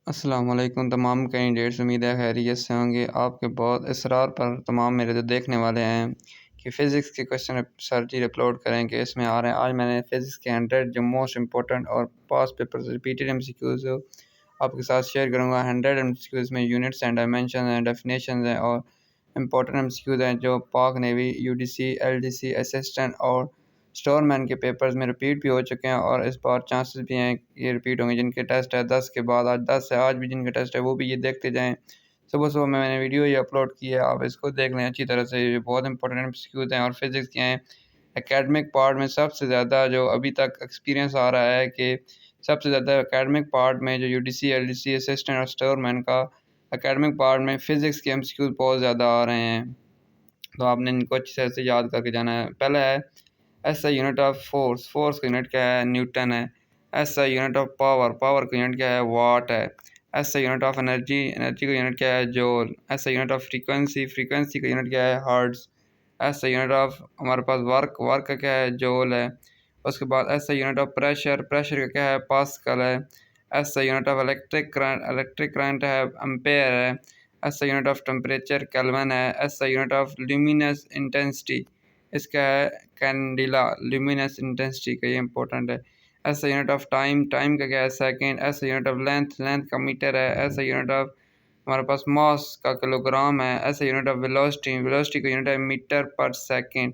अस्सलाम वालेकुम तमाम कैंडिडेट्स, उम्मीद है खैरियत से होंगे। आपके बहुत इसरार पर तमाम मेरे जो देखने वाले हैं कि फ़िज़िक्स के क्वेश्चन सर जी अपलोड करेंगे, इसमें आ रहे हैं। आज मैंने फ़िज़िक्स के 100 जो मोस्ट इंपॉर्टेंट और पास पेपर्स रिपीटेड एमसीक्यूज़ आपके साथ शेयर करूँगा। 100 एमसीक्यूज़ में यूनिट्स एंड डायमेंशन हैं, डेफिनेशन हैं और इंपॉर्टेंट एमसीक्यूज़ हैं जो पाक नेवी, यूडीसी, एलडीसी, असिस्टेंट और स्टोरमैन के पेपर्स में रिपीट भी हो चुके हैं और इस बार चांसेस भी हैं ये रिपीट होंगे। जिनके टेस्ट है 10 के बाद, आज 10 है, आज भी जिनके टेस्ट है वो भी ये देखते जाएँ। सुबह-सुबह में मैंने वीडियो ये अपलोड की है, आप इसको देख लें अच्छी तरह से। ये बहुत इंपॉर्टेंट एमसीक्यूज़ हैं और फिज़िक्स के हैं। एकेडमिक पार्ट में सबसे ज़्यादा जो अभी तक एक्सपीरियंस आ रहा है कि सबसे ज़्यादा एकेडमिक पार्ट में जो यूडीसी, एलडीसी, असिस्टेंट और स्टोरमैन का एकेडमिक पार्ट में फ़िज़िक्स के एमसीक्यूज़ बहुत ज़्यादा आ रहे हैं। तो आपने इनको अच्छी तरह से याद करके जाना है। पहला है SI unit of force, force का यूनिट क्या है? न्यूटन है। SI unit of power, power का यूनिट क्या है? वाट है। SI unit of energy, energy का यूनिट क्या है? Joule. SI unit of frequency, frequency का यूनिट क्या है? हर्ट्ज़। एसआई यूनिट ऑफ हमारे पास वर्क, वर्क का क्या है? जूल है। उसके बाद SI unit of pressure, pressure का क्या है? पास्कल है। SI unit of electric current है? एम्पेयर है। SI unit of temperature kelvin है। SI unit of luminous intensity, इसका है कैंडिला, ल्यूमिनस इंटेंसिटी का, ये इंपॉर्टेंट है। SI unit of time, time का क्या है? Second. SI unit of length, length का मीटर है। एसआई यूनिट ऑफ हमारे पास मास का किलोग्राम है। SI unit of velocity, velocity का यूनिट है मीटर पर सेकंड।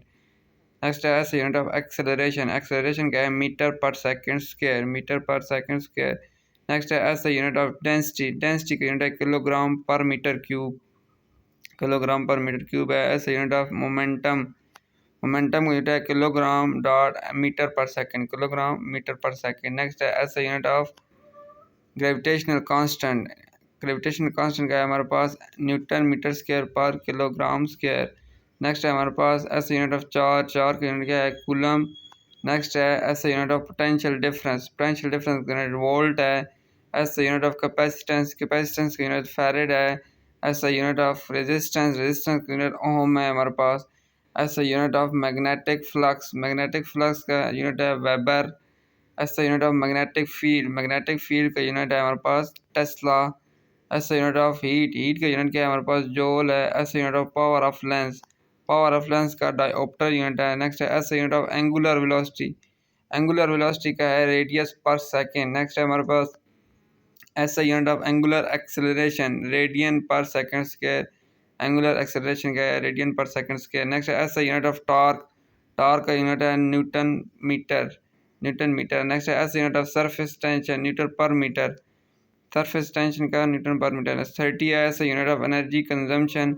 नेक्स्ट है SI unit of acceleration, acceleration क्या है? मीटर पर सेकंड स्क्वायर, मीटर पर सेकंड स्क्वायर। नेक्स्ट है SI unit of density, density का यूनिट है किलोग्राम पर मीटर क्यूब, किलोग्राम पर मीटर क्यूब है। SI unit of momentum, momentum का यूनिट है किलोग्राम डॉट मीटर पर सेकंड, किलोग्राम मीटर पर सेकंड। नेक्स्ट है SI unit of gravitational constant, gravitational constant क्या है हमारे पास? न्यूटन मीटर स्क्वायर पर किलोग्राम स्क्वायर। नेक्स्ट है हमारे पास SI unit of charge, charge का यूनिट क्या है? कूलम। नेक्स्ट है SI unit of potential difference, potential difference का यूनिट वोल्ट है। SI unit of capacitance, capacitance का यूनिट फैराड है। SI unit of resistance, resistance का यूनिट ओम है हमारे पास। ऐसा unit of magnetic flux, magnetic flux का यूनिट है वेबर। ऐसा unit of magnetic field, magnetic field का यूनिट है हमारे पास टेस्ला। ऐसा यूनिट ऑफ हीट, हीट का यूनिट क्या है हमारे पास? जूल है। ऐसा unit of power of lens, power of lens का डायोप्टर यूनिट है। नेक्स्ट है ऐसा unit of angular velocity, angular velocity का है रेडियस पर सेकेंड। नेक्स्ट है हमारे पास ऐसा unit of angular acceleration, radian per second square, angular acceleration का है radian per second square. Next है ऐसा यूनिट ऑफ टॉर्क, टॉर्क का यूनिट है newton metre, newton metre. Next है ऐसा unit of surface tension, newton per metre, surface tension का newton per metre. 30 है ऐसा unit of energy consumption,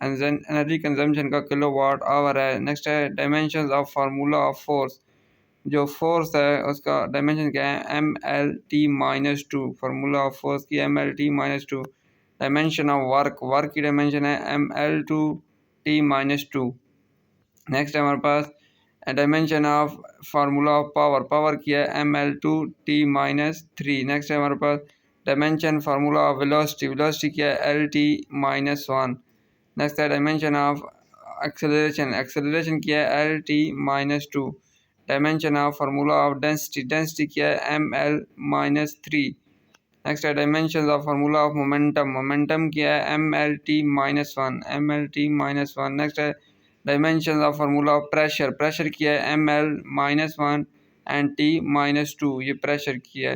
energy consumption का किलो वाट आवर है। Next है dimension of formula of force, जो force है उसका डायमेंशन क्या है? MLT-2, फार्मूला ऑफ फोर्स की MLT-2। Dimension of work, work की डायमेंशन है ML2T-2। नेक्स्ट है हमारे पास dimension of formula of power, power की है ML2T-3। नेक्स्ट है हमारे पास dimension formula of velocity, velocity की है LT-1। नेक्स्ट है डायमेंशन ऑफ एक्सेलरेशन, एक्सेलरेशन की है LT-2। Dimension of formula of density, density की है ML-3। नेक्स्ट है dimension of formula of momentum, momentum की है MLT-1, MLT-1। नेक्स्ट है dimension of formula of pressure, pressure की है ML-1 एंड T-2, ये प्रेशर की है।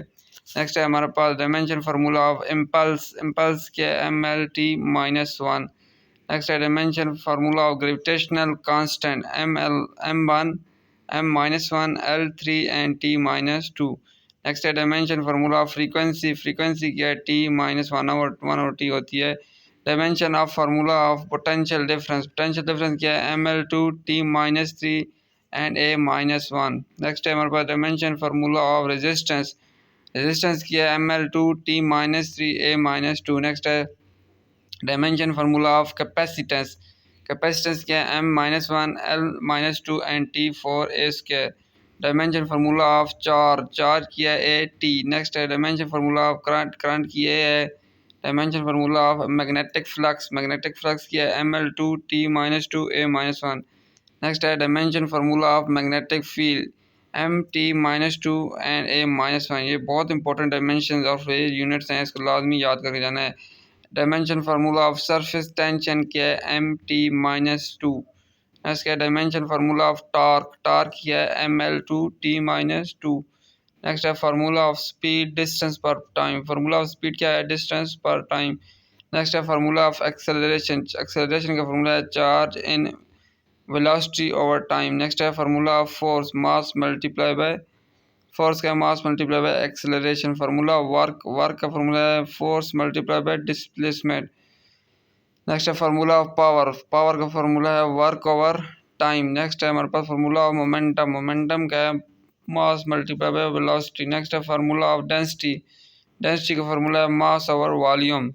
नेक्स्ट है हमारे पास dimension formula of impulse, impulse की है ML-T-1। नेक्स्ट है dimension formula of gravitational constant M1, M-1, L3 and T-2। Next है dimension formula of frequency, frequency की है T-1/1/T होती है। Dimension of formula of potential difference, potential difference क्या है ML2T-3 एंड A-1। नेक्स्ट है हमारे पास dimension formula of resistance, resistance की है ML2T-3 A-2। नेक्स्ट है dimension formula of capacitance, capacitance क्या है M-1 L-2 and T4A²। Dimension formula of charge, charge किया है AT। नेक्स्ट है dimension formula of current, current की है। Dimension formula of magnetic flux, magnetic flux किया है ML2T-2 A-1। नेक्स्ट है dimension formula of magnetic field, mt-2 and a-1। ये बहुत इंपॉर्टेंट डायमेंशन ऑफ यूनिट्स हैं, इसको लाजमी याद करके जाना है। Dimension formula of surface tension क्या है, mt-2। इसका dimension formula of torque, torque क्या है, ml2t-2। नेक्स्ट है फार्मूला ऑफ स्पीड, डिस्टेंस पर टाइम। फार्मूला ऑफ स्पीड क्या है, डिस्टेंस पर टाइम। नेक्स्ट है फार्मूला ऑफ एक्सेलरेशन, एक्सेलरेशन का फार्मूला है change in velocity over time. Next है formula of force, mass multiply by force का mass multiply by acceleration. Formula of work, work का formula है force multiply by displacement. Next है formula of power, power का formula है work over time. Next है हमारे पास फार्मूला ऑफ मोमेंटम, मोमेंटम का है mass multiply by velocity. Next है फार्मूला ऑफ डेंसिटी, डेंसिटी का फार्मूला है मास ओवर वॉल्यूम।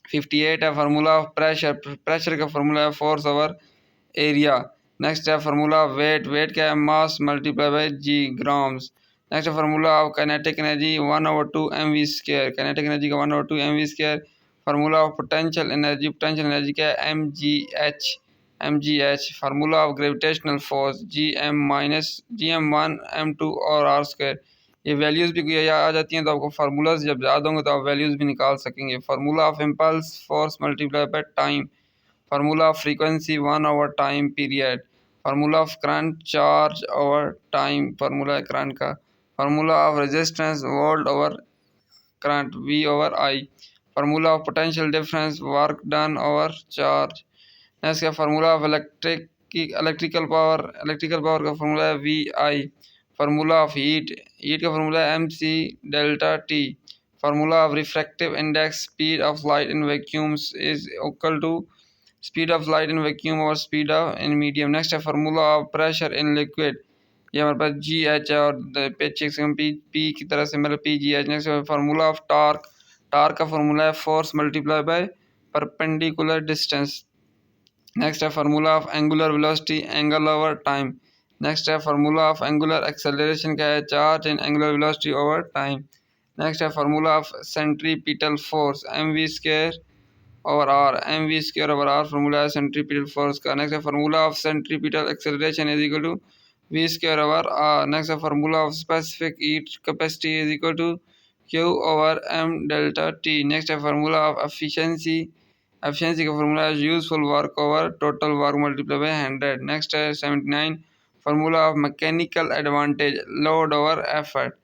58 है फार्मूला ऑफ प्रेशर, प्रेशर का फार्मूला है फोर्स ओवर एरिया। नेक्स्ट है फार्मूला ऑफ वेट, वेट क्या है mass multiply by g, grams. Next है formula of kinetic energy 1/2 mv square, kinetic energy का 1/2 mv square. Formula of potential energy, potential energy क्या है mgh, mgh। Formula of gravitational force gm-1 m2 और r square. ये values भी कोई आ जाती हैं तो आपको फार्मूलाज जब याद होंगे तो आप वैल्यूज़ भी निकाल सकेंगे। Formula of impulse force multiply by time. Formula of frequency 1 over time period. Formula of current charge over time, formula है करंट का। Formula of resistance volt over current v over I। Formula of potential difference work done over charge. Next का formula of electrical power, electrical power का formula है VI। Formula of heat, heat का formula है MC delta T। Formula of refractive index, speed of light in vacuums is equal to speed of light in vacuum और speed of in medium. Next है formula of pressure in liquid, ये हमारे पास GH और P की तरह से मतलब PGH। Next है फार्मूला ऑफ टार्क, टार्क का फार्मूला है force multiply by perpendicular distance. Next है formula of angular velocity, angle over time. Next है फार्मूला ऑफ एंगुलर एक्सेलरेशन क्या है, change in angular velocity over time. Next है formula of centripetal force mv square over R, mv square over R formula है centripetal force का। Next है formula of centripetal acceleration is equal to v square over R. Next है formula of specific heat capacity is equal to q over m delta t। Next है formula of efficiency, efficiency का formula है useful work over total work multiply by 100। Next है 79 formula of mechanical advantage load over effort.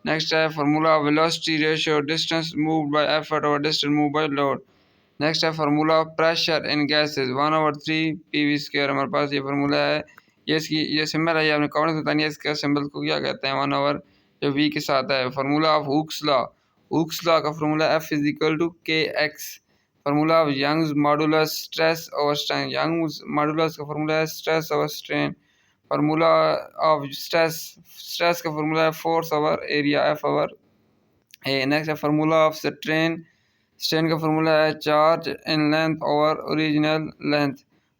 Next है formula of velocity ratio, distance moved by effort over distance moved by load. Next है formula of pressure in gases 1/3 PV square, हमारे पास ये formula है। ये इसकी ये symbol है, ये आपने कमेंट में बतानी है इसका सिंबल को क्या कहते हैं, 1 जो V के साथ है। Formula of Hooke's law, Hooke's law का formula F is equal to KX। Formula of Young's modulus stress over strain, Young's modulus का फार्मूला है stress over strain. Formula of stress, stress का फार्मूला है force over area F over A। Next है formula of strain, strain का formula है change in length over original length.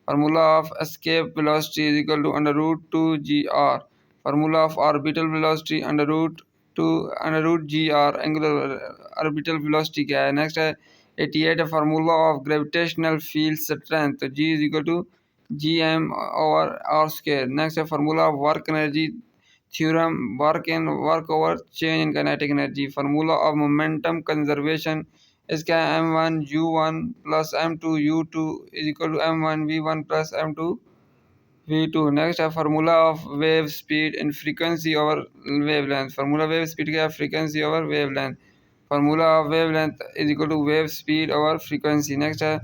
Formula of escape velocity is equal to √2 gr। Formula of orbital velocity √gr, angular orbital velocity क्या है। Next है 88 है formula of gravitational field strength, तो G is equal to GM over R square. Next है formula of work energy theorem, work over change in kinetic energy. Formula of momentum conservation इसका m1 u1 plus m2 u2 is equal to m1 v1 plus m2 v2। Next है formula of wave speed in frequency over wavelength. Formula wave speed क्या है, frequency over wavelength. Formula of wavelength is equal to wave speed over frequency. Next है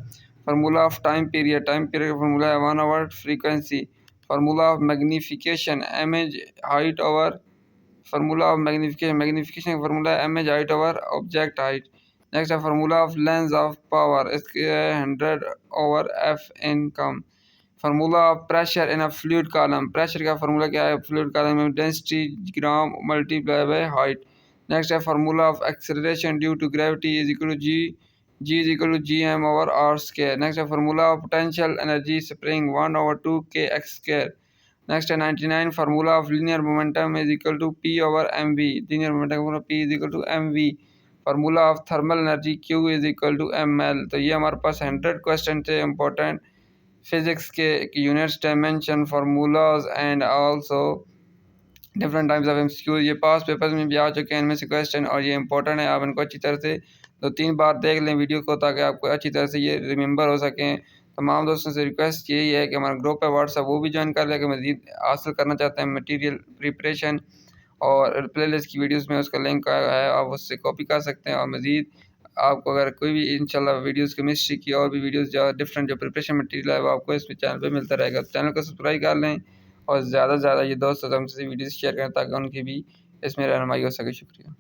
formula of time period, time period का formula है 1 over frequency. Formula of magnification image height over, formula of magnification, magnification का formula है image height over object height. Next है formula of lens of power, इसके 100 over F in कम। Formula of pressure in a fluid column, pressure का formula क्या है fluid column में, density gram multiply by height. Next है formula of acceleration due to gravity is equal to G is equal to GM over R square. Next है formula of potential energy spring 1/2 kx square. Next है 99 formula of linear momentum is equal to P over mv, linear momentum P is equal to mv। Formula of thermal energy Q is equal to ml। तो ये हमारे पास 100 question थे important physics के units, dimension, formulas and also different types of MCQ, ये पास papers में भी आ चुके हैं इनमें से क्वेश्चन, और ये इंपॉर्टेंट है। आप इनको अच्छी तरह से 2-3 बार देख लें वीडियो को, ताकि आपको अच्छी तरह से ये रिमेंबर हो सकें। तमाम दोस्तों से रिक्वेस्ट यही है कि हमारा ग्रुप है व्हाट्सएप, वो भी ज्वाइन कर लें कि मज़ीद हासिल करना चाहते हैं मटेरियल प्रिपरेशन, और प्लेलिस्ट की वीडियोस में उसका लिंक आया है, आप उससे कॉपी कर सकते हैं। और मज़ीद आपको अगर कोई भी इंशाल्लाह वीडियोस केमिस्ट्री की और भी वीडियोस जो डिफरेंट जो प्रिपरेशन मटेरियल है वो आपको इस चैनल पे मिलता रहेगा। तो चैनल को सब्सक्राइब कर लें और ज़्यादा से ज़्यादा ये दोस्तों हमसे वीडियोस शेयर करें ताकि उनकी भी इसमें रहनुमाई हो सके। शुक्रिया।